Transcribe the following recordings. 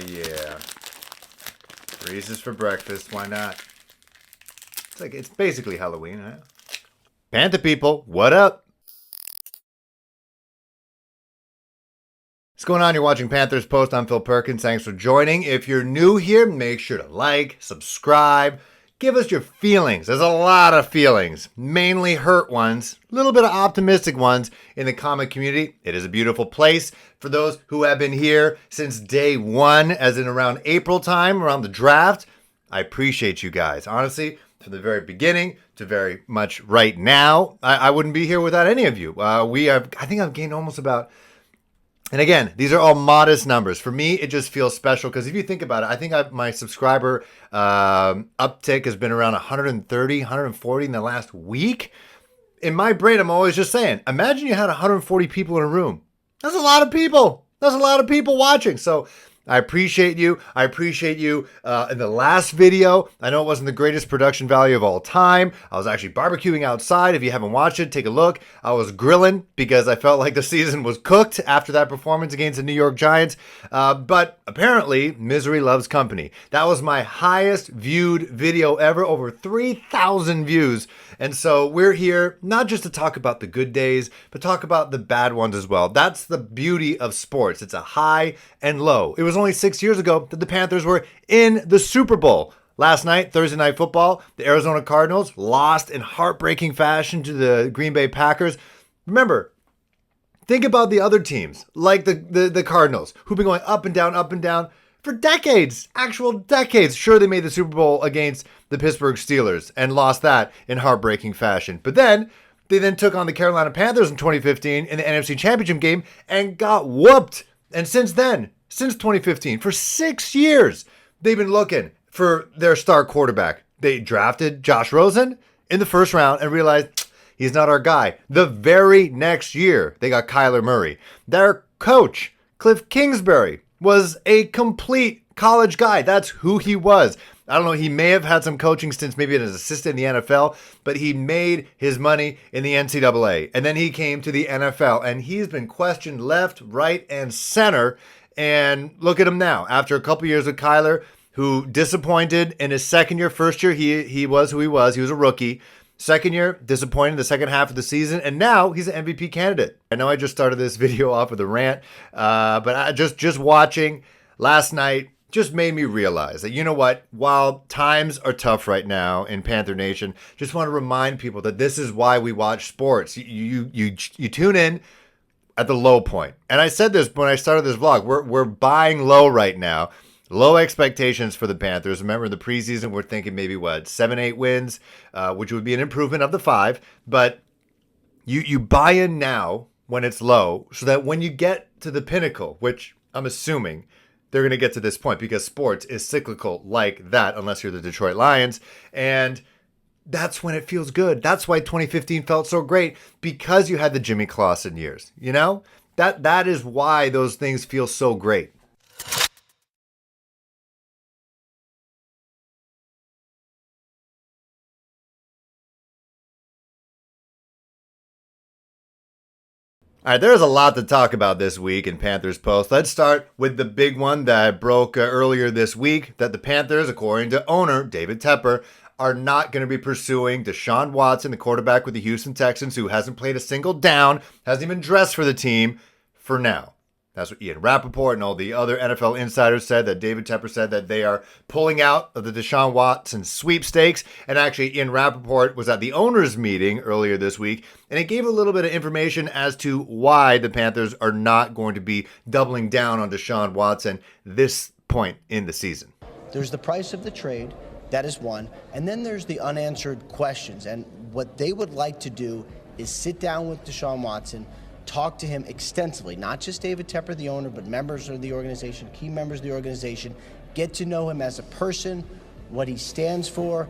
yeah. Reese's for breakfast. Why not? It's basically Halloween, huh? Panther people, what up? What's going on? You're watching Panthers Post. I'm Phil Perkins. Thanks for joining. If you're new here, make sure to like, subscribe, give us your feelings. There's a lot of feelings, mainly hurt ones, a little bit of optimistic ones in the comic community. It is a beautiful place. For those who have been here since day one, as in around April time, around the draft, I appreciate you guys. Honestly, from the very beginning to very much right now, I wouldn't be here without any of you. I think I've gained almost about... And again, these are all modest numbers. For me, it just feels special because if you think about it, I think my subscriber uptick has been around 130, 140 in the last week. In my brain, I'm always just saying, imagine you had 140 people in a room. That's a lot of people. That's a lot of people watching. So I appreciate you. I appreciate you. In the last video, I know it wasn't the greatest production value of all time. I was actually barbecuing outside. If you haven't watched it, take a look. I was grilling because I felt like the season was cooked after that performance against the New York Giants. But apparently, misery loves company. That was my highest viewed video ever, over 3,000 views. And so we're here not just to talk about the good days, but talk about the bad ones as well. That's the beauty of sports. It's a high and low. It was only 6 years ago that the Panthers were in the Super Bowl. Last night, Thursday Night Football, the Arizona Cardinals lost in heartbreaking fashion to the Green Bay Packers. Remember, think about the other teams, like the Cardinals, who've been going up and down for decades, actual decades. Sure, they made the Super Bowl against the Pittsburgh Steelers and lost that in heartbreaking fashion. But then they took on the Carolina Panthers in 2015 in the NFC Championship game and got whooped. And since then, since 2015, for 6 years, they've been looking for their star quarterback. They drafted Josh Rosen in the first round and realized he's not our guy. The very next year, they got Kyler Murray. Their coach, Cliff Kingsbury, was a complete college guy. That's who he was. I don't know, he may have had some coaching stints, maybe as an assistant in the NFL, but he made his money in the NCAA. And then he came to the NFL, and he's been questioned left, right, and center. And look at him now. After a couple years with Kyler, who disappointed in his second year. First year, he was who he was. He was a rookie. Second year, disappointed in the second half of the season, and now he's an MVP candidate. I know I just started this video off with a rant, but I just watching last night just made me realize that, you know what, while times are tough right now in Panther Nation, just want to remind people that this is why we watch sports. You tune in at the low point. And I said this when I started this vlog. We're buying low right now. Low expectations for the Panthers. Remember, in the preseason, we're thinking maybe, 7-8 wins, which would be an improvement of the 5. But you buy in now when it's low so that when you get to the pinnacle, which I'm assuming they're going to get to this point because sports is cyclical like that, unless you're the Detroit Lions. And that's when it feels good. That's why 2015 felt so great, because you had the Jimmy Clausen years. You know, that is why those things feel so great. All right, there's a lot to talk about this week in Panthers Post. Let's start with the big one that broke earlier this week, that the Panthers, according to owner David Tepper, are not going to be pursuing Deshaun Watson, the quarterback with the Houston Texans, who hasn't played a single down, hasn't even dressed for the team for now. That's what Ian Rappaport and all the other NFL insiders said, that David Tepper said that they are pulling out of the Deshaun Watson sweepstakes. And actually, Ian Rappaport was at the owners' meeting earlier this week, and it gave a little bit of information as to why the Panthers are not going to be doubling down on Deshaun Watson this point in the season. There's the price of the trade. That is one. And then there's the unanswered questions. And what they would like to do is sit down with Deshaun Watson, talk to him extensively, not just David Tepper, the owner, but members of the organization, key members of the organization, get to know him as a person, what he stands for,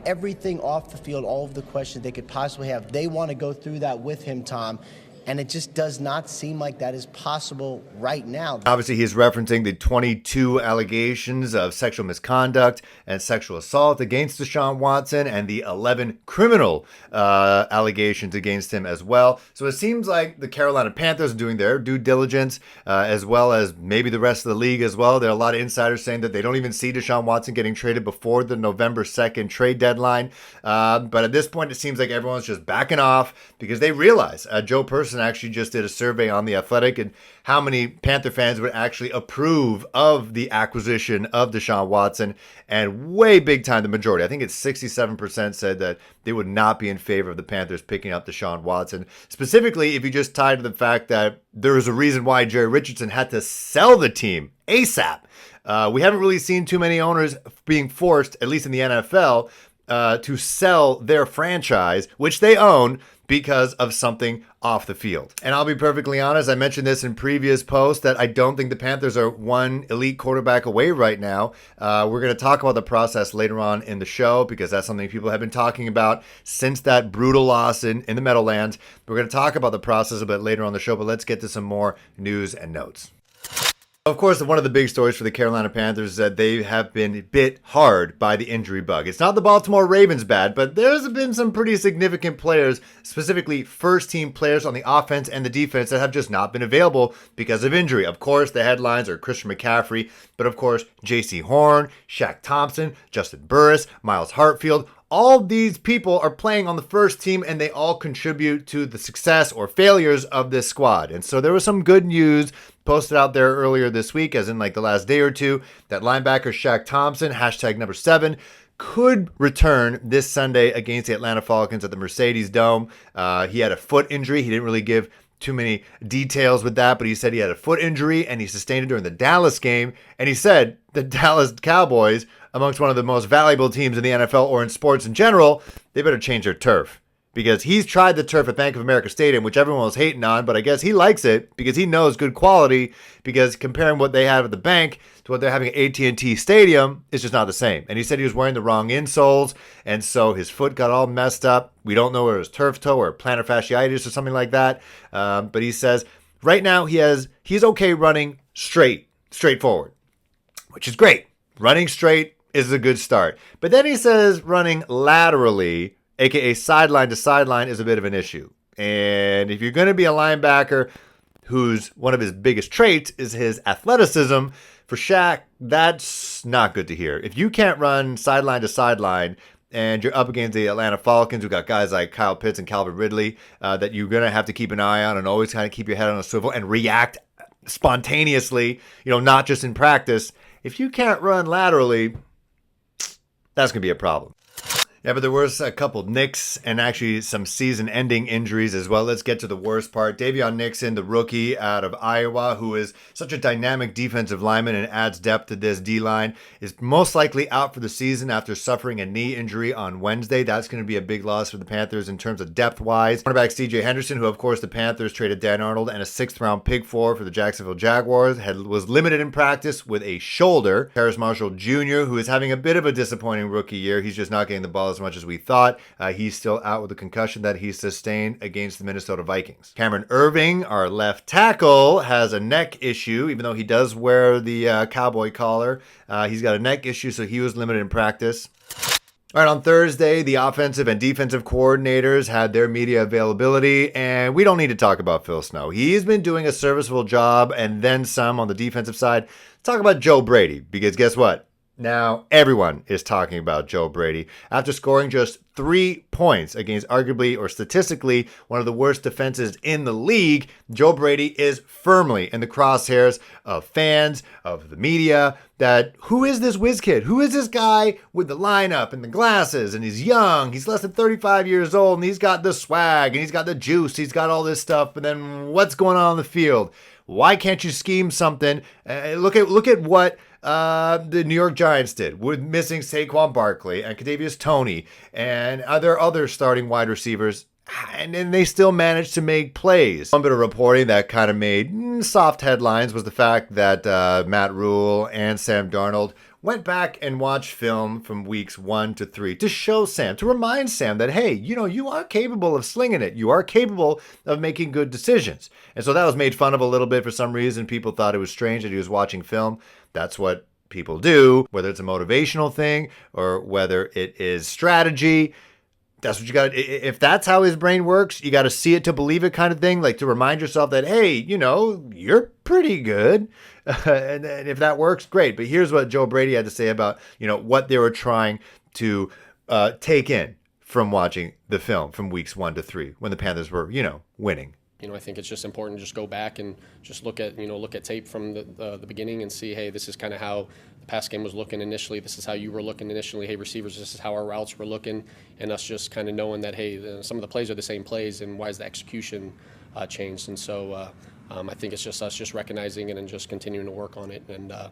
everything off the field, all of the questions they could possibly have. They want to go through that with him, Tom. And it just does not seem like that is possible right now. Obviously, he's referencing the 22 allegations of sexual misconduct and sexual assault against Deshaun Watson and the 11 criminal allegations against him as well. So it seems like the Carolina Panthers are doing their due diligence, as well as maybe the rest of the league as well. There are a lot of insiders saying that they don't even see Deshaun Watson getting traded before the November 2nd trade deadline. But at this point, it seems like everyone's just backing off because they realize Joe Person actually just did a survey on The Athletic and how many Panther fans would actually approve of the acquisition of Deshaun Watson, and way big time the majority. I think it's 67% said that they would not be in favor of the Panthers picking up Deshaun Watson. Specifically, if you just tie to the fact that there is a reason why Jerry Richardson had to sell the team ASAP. We haven't really seen too many owners being forced, at least in the NFL, to sell their franchise, which they own, because of something off the field. And I'll be perfectly honest, I mentioned this in previous posts that I don't think the Panthers are one elite quarterback away right now. We're going to talk about the process later on in the show because that's something people have been talking about since that brutal loss in the Meadowlands. We're going to talk about the process a bit later on the show, but let's get to some more news and notes. Of course, one of the big stories for the Carolina Panthers is that they have been bit hard by the injury bug. It's not the Baltimore Ravens bad, but there's been some pretty significant players, specifically first-team players on the offense and the defense that have just not been available because of injury. Of course, the headlines are Christian McCaffrey, but of course, J.C. Horn, Shaq Thompson, Justin Burris, Miles Hartfield. All these people are playing on the first team, and they all contribute to the success or failures of this squad. And so there was some good news posted out there earlier this week, as in like the last day or two, that linebacker Shaq Thompson, hashtag number 7, could return this Sunday against the Atlanta Falcons at the Mercedes Dome. He had a foot injury. He didn't really give too many details with that, but he said he had a foot injury and he sustained it during the Dallas game. And he said the Dallas Cowboys, amongst one of the most valuable teams in the NFL or in sports in general, they better change their turf. Because he's tried the turf at Bank of America Stadium, which everyone was hating on, but I guess he likes it because he knows good quality, because comparing what they have at the bank to what they're having at AT&T Stadium is just not the same. And he said he was wearing the wrong insoles, and so his foot got all messed up. We don't know whether it was turf toe or plantar fasciitis or something like that. But he says right now he's okay running straightforward, which is great. Running straight is a good start. But then he says running laterally, aka sideline to sideline, is a bit of an issue. And if you're going to be a linebacker whose one of his biggest traits is his athleticism, for Shaq, that's not good to hear. If you can't run sideline to sideline and you're up against the Atlanta Falcons, who got guys like Kyle Pitts and Calvin Ridley that you're going to have to keep an eye on and always kind of keep your head on a swivel and react spontaneously, not just in practice. If you can't run laterally, that's going to be a problem. Yeah, but there was a couple nicks and actually some season-ending injuries as well. Let's get to the worst part. Davion Nixon, the rookie out of Iowa, who is such a dynamic defensive lineman and adds depth to this D-line, is most likely out for the season after suffering a knee injury on Wednesday. That's going to be a big loss for the Panthers in terms of depth-wise. Cornerback C.J. Henderson, who of course the Panthers traded Dan Arnold and a 6th-round pick for the Jacksonville Jaguars, was limited in practice with a shoulder. Terrace Marshall Jr., who is having a bit of a disappointing rookie year. He's just not getting the ball as much as we thought. He's still out with the concussion that he sustained against the Minnesota Vikings. Cameron Irving, our left tackle, has a neck issue, even though he does wear the cowboy collar. He's got a neck issue, so he was limited in practice. All right, on Thursday, the offensive and defensive coordinators had their media availability, and we don't need to talk about Phil Snow. He's been doing a serviceable job and then some on the defensive side. Talk about Joe Brady, because guess what? Now, everyone is talking about Joe Brady. After scoring just 3 points against arguably or statistically one of the worst defenses in the league, Joe Brady is firmly in the crosshairs of fans, of the media, that who is this whiz kid? Who is this guy with the lineup and the glasses, and he's young, he's less than 35 years old, and he's got the swag, and he's got the juice, he's got all this stuff, but then what's going on the field? Why can't you scheme something? Look at what the New York Giants did with missing Saquon Barkley and Kadarius Toney and other starting wide receivers, And then they still managed to make plays. One bit of reporting that kind of made soft headlines was the fact that Matt Rule and Sam Darnold went back and watched film from weeks 1 to 3 to show Sam, to remind Sam that, hey, you are capable of slinging it. You are capable of making good decisions. And so that was made fun of a little bit for some reason. People thought it was strange that he was watching film. That's what people do, whether it's a motivational thing or whether it is strategy. That's what you got. If that's how his brain works, you got to see it to believe it kind of thing, like to remind yourself that, hey, you're pretty good. And if that works, great. But here's what Joe Brady had to say about, what they were trying to take in from watching the film from weeks 1 to 3 when the Panthers were, winning. I think it's just important to just go back and just look at tape from the beginning and see, hey, this is kind of how the pass game was looking initially. This is how you were looking initially. Hey, receivers, this is how our routes were looking. And us just kind of knowing that, hey, some of the plays are the same plays, and why is the execution changed? And so I think it's just us just recognizing it and just continuing to work on it. And I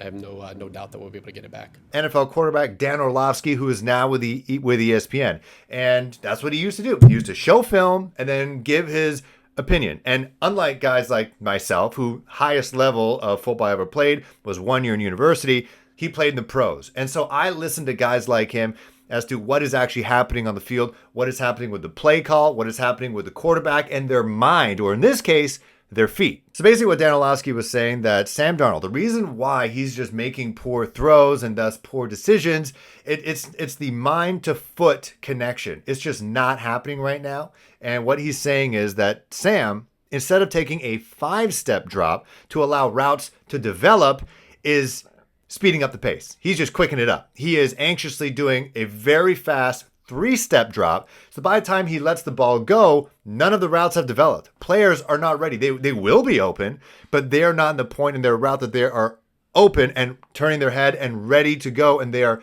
have no doubt that we'll be able to get it back. NFL quarterback Dan Orlovsky, who is now with ESPN. And that's what he used to do. He used to show film and then give his opinion. And unlike guys like myself, who highest level of football I ever played was 1 year in university, he played in the pros. And so I listened to guys like him as to what is actually happening on the field, what is happening with the play call, what is happening with the quarterback and their mind, or in this case, their feet. So basically what Dan Orlovsky was saying, that Sam Darnold, the reason why he's just making poor throws and thus poor decisions, it's the mind to foot connection. It's just not happening right now. And what he's saying is that Sam, instead of taking a 5-step drop to allow routes to develop, is speeding up the pace. He's just quickening it up. He is anxiously doing a very fast 3-step drop. So by the time he lets the ball go, none of the routes have developed. Players are not ready. They will be open, but they are not in the point in their route that they are open and turning their head and ready to go. And they're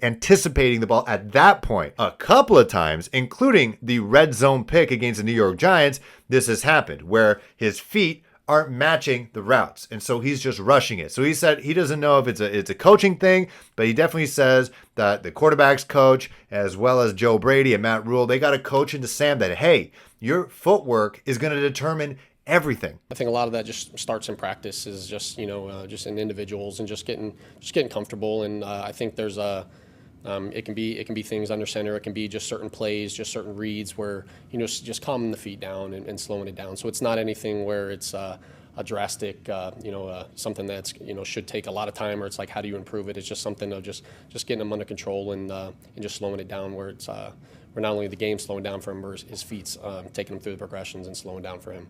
anticipating the ball at that point. A couple of times, including the red zone pick against the New York Giants, this has happened where his feet aren't matching the routes. And so he's just rushing it. So he said he doesn't know if it's a coaching thing, but he definitely says that the quarterback's coach, as well as Joe Brady and Matt Rule, they got to coach into Sam that, hey, your footwork is going to determine everything. I think a lot of that just starts in practice, is just just in individuals and just getting comfortable. And I think there's it can be things under center. It can be just certain plays, just certain reads where just calming the feet down and slowing it down. So it's not anything where it's a drastic something that's should take a lot of time, or it's like, how do you improve it? It's just something of just getting them under control and just slowing it down, where it's where not only the game slowing down for him, or his feet's taking him through the progressions and slowing down for him.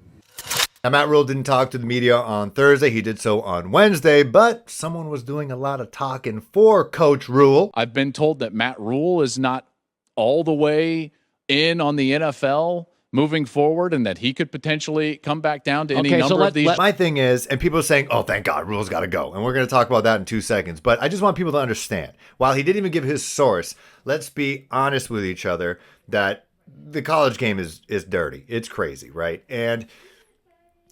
Now, Matt Rule didn't talk to the media on Thursday. He did so on Wednesday, but someone was doing a lot of talking for Coach Rule. I've been told that Matt Rule is not all the way in on the NFL moving forward, and that he could potentially come back down to any number of these. My thing is, and people are saying, oh, thank God, Rule's got to go. And we're going to talk about that in 2 seconds. But I just want people to understand, while he didn't even give his source, let's be honest with each other that the college game is dirty. It's crazy, right? And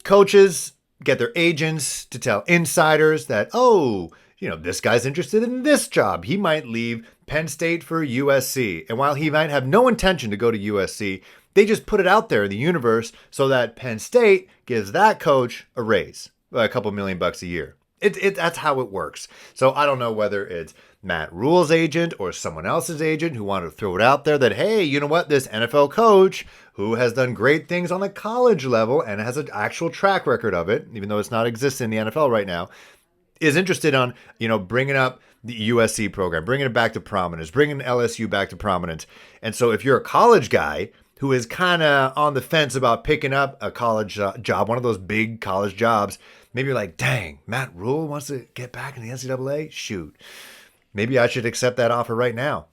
coaches get their agents to tell insiders that, this guy's interested in this job. He might leave Penn State for USC. And while he might have no intention to go to USC, they just put it out there in the universe so that Penn State gives that coach a raise, a couple $1 million a year. That's how it works. So I don't know whether it's Matt Rule's agent or someone else's agent who wanted to throw it out there that, hey, you know what, this NFL coach who has done great things on the college level and has an actual track record of it, even though it's not existing in the NFL right now, is interested on, bringing up the USC program, bringing it back to prominence, bringing LSU back to prominence. And so if you're a college guy who is kind of on the fence about picking up a college job, one of those big college jobs, maybe you're like, dang, Matt Rule wants to get back in the NCAA? Shoot. Maybe I should accept that offer right now.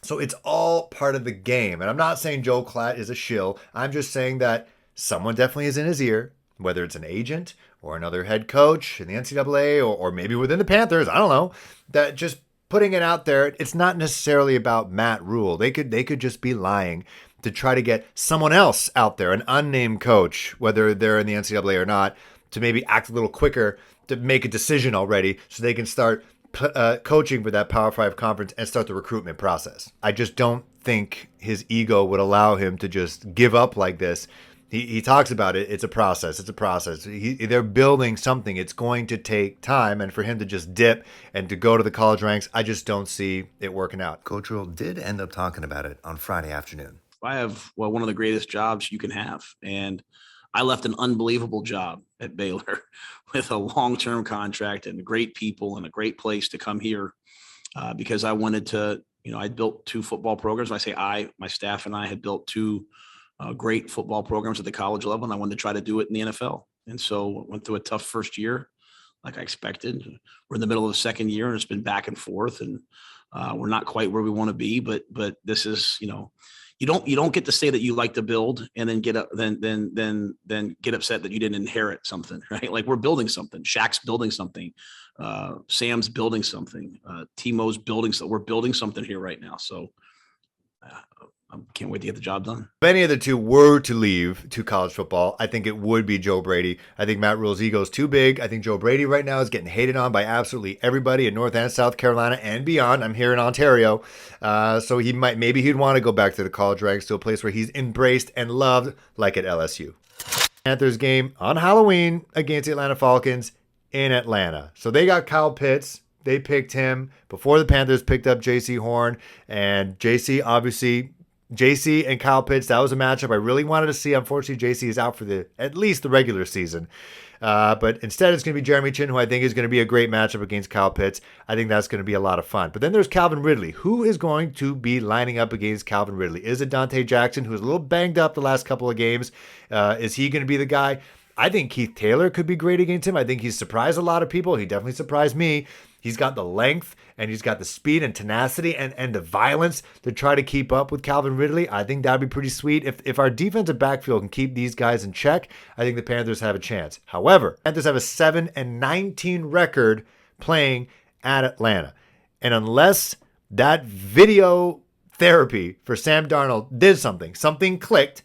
So it's all part of the game. And I'm not saying Joe Klatt is a shill. I'm just saying that someone definitely is in his ear, whether it's an agent or another head coach in the NCAA or maybe within the Panthers. I don't know. That just putting it out there, it's not necessarily about Matt Rule. They could just be lying to try to get someone else out there, an unnamed coach, whether they're in the NCAA or not, to maybe act a little quicker, to make a decision already so they can start coaching for that Power 5 conference and start the recruitment process. I just don't think his ego would allow him to just give up like this. He talks about it. It's a process. It's a process. They're building something. It's going to take time. And for him to just dip and to go to the college ranks, I just don't see it working out. Coach Rule did end up talking about it on Friday afternoon. I have, one of the greatest jobs you can have. And I left an unbelievable job at Baylor with a long-term contract and great people and a great place to come here because I wanted to, I built 2 football programs. When I say my staff and I had built 2 great football programs at the college level, and I wanted to try to do it in the NFL. And so went through a tough first year, like I expected. We're in the middle of the second year, and it's been back and forth, and we're not quite where we want to be. But this is, you don't get to say that you like to build and then get up, then get upset that you didn't inherit something, right? Like we're building something. Shaq's building something. Sam's building something. Timo's building something. We're building something here right now. So. I can't wait to get the job done. If any of the 2 were to leave to college football, I think it would be Joe Brady. I think Matt Rule's ego is too big. I think Joe Brady right now is getting hated on by absolutely everybody in North and South Carolina and beyond. I'm here in Ontario. So maybe he'd want to go back to the college ranks, to a place where he's embraced and loved, like at LSU. Panthers game on Halloween against the Atlanta Falcons in Atlanta. So they got Kyle Pitts. They picked him before the Panthers picked up J.C. Horn. And J.C. and Kyle Pitts, that was a matchup I really wanted to see. Unfortunately, J.C. is out for at least the regular season. But instead, it's going to be Jeremy Chin, who I think is going to be a great matchup against Kyle Pitts. I think that's going to be a lot of fun. But then there's Calvin Ridley. Who is going to be lining up against Calvin Ridley? Is it Dante Jackson, who's a little banged up the last couple of games? Is he going to be the guy? I think Keith Taylor could be great against him. I think he's surprised a lot of people. He definitely surprised me. He's got the length and he's got the speed and tenacity and the violence to try to keep up with Calvin Ridley. I think that'd be pretty sweet. If our defensive backfield can keep these guys in check, I think the Panthers have a chance. However, Panthers have a 7-19 record playing at Atlanta. And unless that video therapy for Sam Darnold did something clicked,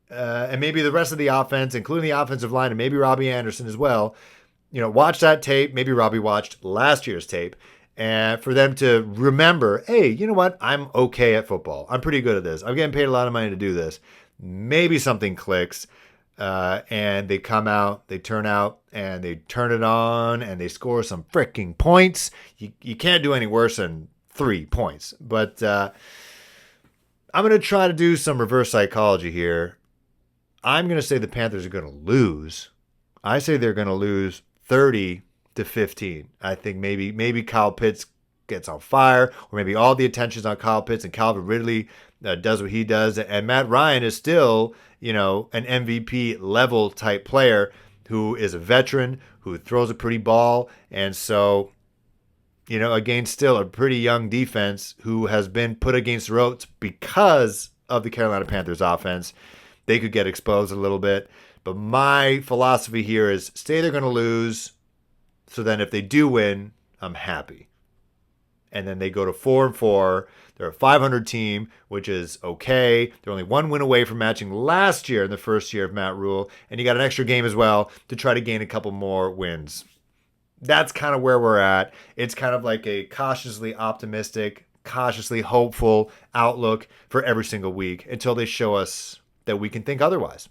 and maybe the rest of the offense, including the offensive line and maybe Robbie Anderson as well, watch that tape. Maybe Robbie watched last year's tape, and for them to remember, hey, you know what? I'm okay at football. I'm pretty good at this. I'm getting paid a lot of money to do this. Maybe something clicks, and they come out, they turn out, and they turn it on, and they score some freaking points. You can't do any worse than 3 points. But I'm going to try to do some reverse psychology here. I'm going to say the Panthers are going to lose. I say they're going to lose 30-15. I think maybe Kyle Pitts gets on fire, or maybe all the attention's on Kyle Pitts and Calvin Ridley does what he does. And Matt Ryan is still, an MVP level type player who is a veteran, who throws a pretty ball. And so, against still a pretty young defense who has been put against the ropes because of the Carolina Panthers offense, they could get exposed a little bit. But my philosophy here is say they're going to lose, so then if they do win, I'm happy. And then they go to 4-4. They're a 500 team, which is okay. They're only 1 win away from matching last year in the first year of Matt Rule. And you got an extra game as well to try to gain a couple more wins. That's kind of where we're at. It's kind of like a cautiously optimistic, cautiously hopeful outlook for every single week until they show us that we can think otherwise.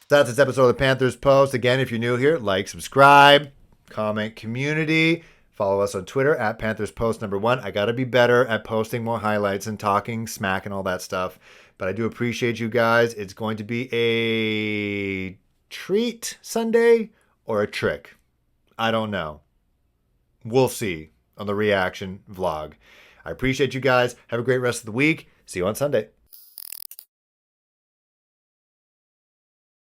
That's this episode of the Panthers Post. Again, if you're new here, like, subscribe, comment, community. Follow us on Twitter at Panthers Post #1. I got to be better at posting more highlights and talking smack and all that stuff. But I do appreciate you guys. It's going to be a treat Sunday or a trick. I don't know. We'll see on the reaction vlog. I appreciate you guys. Have a great rest of the week. See you on Sunday.